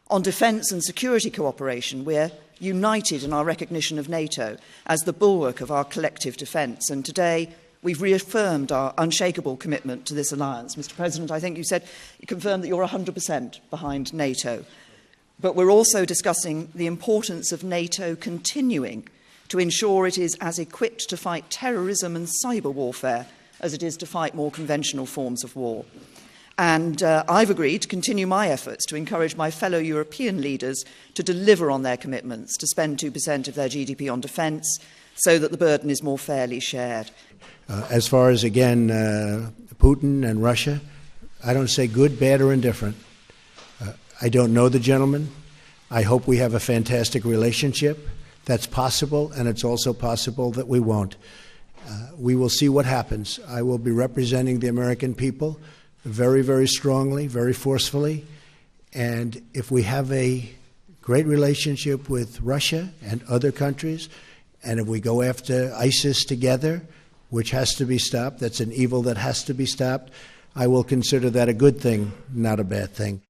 On defence and security cooperation, we're united in our recognition of NATO as the bulwark of our collective defence, and today we've reaffirmed our unshakable commitment to this alliance. Mr. President, I think you confirmed that you're 100% behind NATO. But we're also discussing the importance of NATO continuing to ensure it is as equipped to fight terrorism and cyber warfare as it is to fight more conventional forms of war. And I've agreed to continue my efforts to encourage my fellow European leaders to deliver on their commitments to spend 2% of their GDP on defence so that the burden is more fairly shared. As far as, again, Putin and Russia, I don't say good, bad, or indifferent. I don't know the gentleman. I hope we have a fantastic relationship. That's possible, and it's also possible that we won't. We will see what happens. I will be representing the American people very, very strongly, very forcefully. And if we have a great relationship with Russia and other countries, and if we go after ISIS together, which has to be stopped, that's an evil that has to be stopped, I will consider that a good thing, not a bad thing.